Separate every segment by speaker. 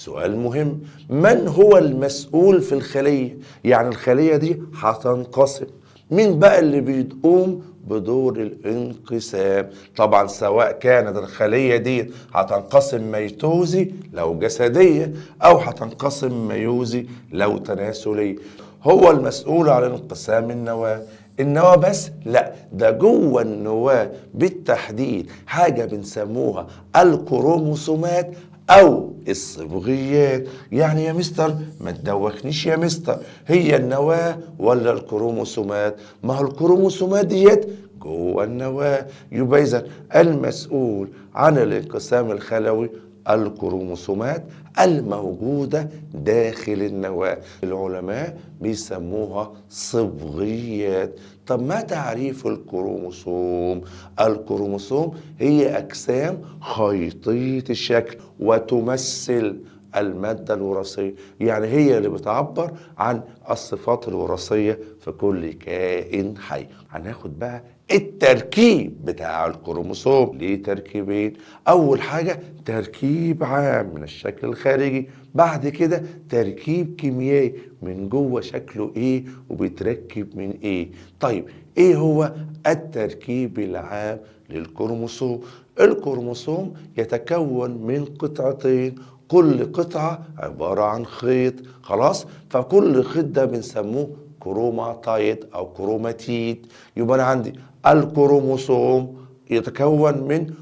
Speaker 1: سؤال مهم، من هو المسؤول في الخلية؟ يعني الخلية دي هتنقسم، مين بقى اللي بيقوم بدور الانقسام؟ طبعا سواء كانت الخلية دي هتنقسم ميتوزي لو جسدية او هتنقسم ميوزي لو تناسلية. هو المسؤول عن انقسام النواة. النواة بس؟ لا، ده جوه النواة بالتحديد حاجة بنسموها الكروموسومات او الصبغيات. يعني يا مستر ما تدوخنيش يا مستر، هي النواة ولا الكروموسومات؟ ما هو الكروموسومات ديت جوه النواة. يبقى اذا المسؤول عن الانقسام الخلوي الكروموسومات الموجودة داخل النواة. العلماء بيسموها صبغيات. طب ما تعريف الكروموسوم؟ الكروموسوم هي أجسام خيطية الشكل وتمثل المادة الوراثية، يعني هي اللي بتعبر عن الصفات الوراثية في كل كائن حي. هناخد بقى التركيب بتاع الكروموسوم. ليه تركيبين؟ اول حاجة تركيب عام من الشكل الخارجي، بعد كده تركيب كيميائي من جوه شكله ايه وبيتركب من ايه. طيب ايه هو التركيب العام للكروموسوم؟ الكروموسوم يتكون من قطعتين، كل قطعة عبارة عن خيط، خلاص؟ فكل خيط ده بنسموه كروماتايد او كروماتيد. يبقى انا عندي الكروموسوم يتكون من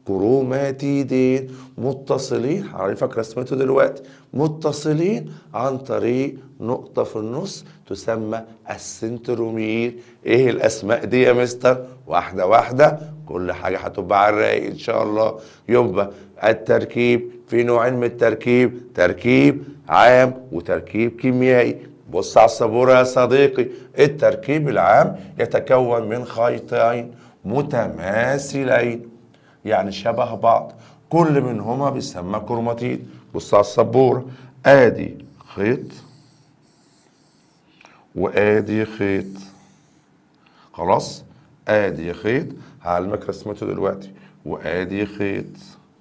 Speaker 1: كروماتيدين متصلين، هعرفك رسمته دلوقتي، متصلين عن طريق نقطة في النص تسمى السنترومير. ايه الاسماء دي يا مستر؟ واحدة واحدة، كل حاجة هتبقى على الرايق ان شاء الله. يبقى التركيب في نوعين من التركيب، تركيب عام وتركيب كيميائي. بص على السبورة يا صديقي، التركيب العام يتكون من خيطين متماثلين يعني شبه بعض، كل منهما بيسمى كروماتيد. بص على السبورة، ادي خيط وادي خيط، خلاص؟ ادي خيط هعلمك رسمته دلوقتي، وادي خيط،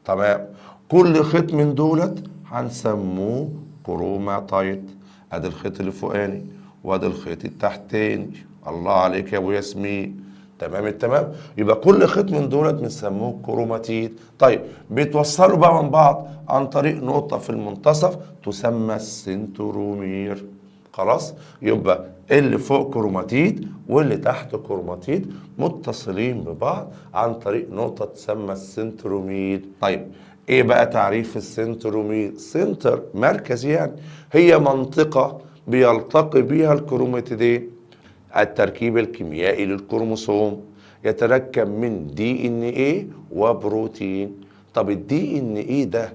Speaker 1: تمام؟ كل خيط من دولت هنسموه كروماتايد. ادي الخيط اللي فوقاني وادي الخيط التحتاني. الله عليك يا ابو ياسمين، تمام التمام. يبقى كل خيط من دولت بنسموه كروماتيد. طيب بيتوصلوا بقى من بعض عن طريق نقطة في المنتصف تسمى السنترومير، خلاص؟ يبقى اللي فوق كروماتيد واللي تحت كروماتيد متصلين ببعض عن طريق نقطة تسمى السنترومير. طيب ايه بقى تعريف السنترومير؟ سنتر، مركز يعني، هي منطقة بيلتقي بيها الكروماتيدين. التركيب الكيميائي للكروموسوم يتركب من دي ان ايه وبروتين. طب الدي ان ايه ده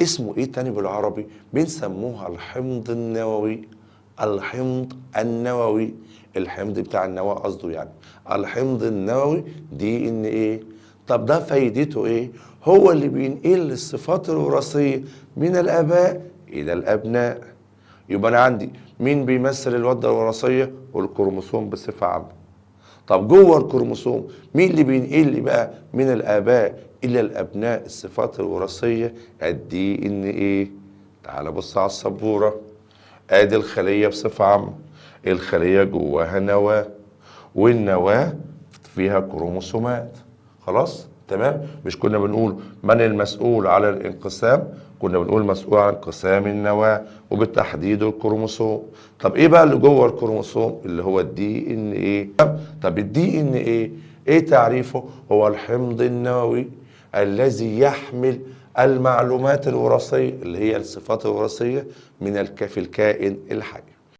Speaker 1: اسمه ايه تاني بالعربي؟ بنسموها الحمض النووي. الحمض النووي، الحمض بتاع النواة قصده يعني، الحمض النووي دي ان ايه. طب ده فايدته ايه؟ هو اللي بينقل الصفات الوراثية من الاباء الى الابناء. يبقى انا عندي مين بيمثل الوحدة الوراثية؟ والكروموسوم بصفة عامة. طب جوه الكروموسوم مين اللي بينقل لي بقى من الاباء الى الابناء الصفات الوراثيه؟ الدي ان ايه. تعال بص على السبوره، ادي الخليه بصفه عامه، الخليه جواها نواه، والنواه فيها كروموسومات، خلاص تمام؟ مش كنا بنقول من المسؤول على الانقسام؟ كنا بنقول مسؤول عن انقسام النواه وبالتحديد الكروموسوم. طب ايه بقى اللي جوه الكروموسوم؟ اللي هو الدي ان ايه. طب الدي ان ايه ايه تعريفه؟ هو الحمض النووي الذي يحمل المعلومات الوراثيه اللي هي الصفات الوراثيه من في الكائن الحي.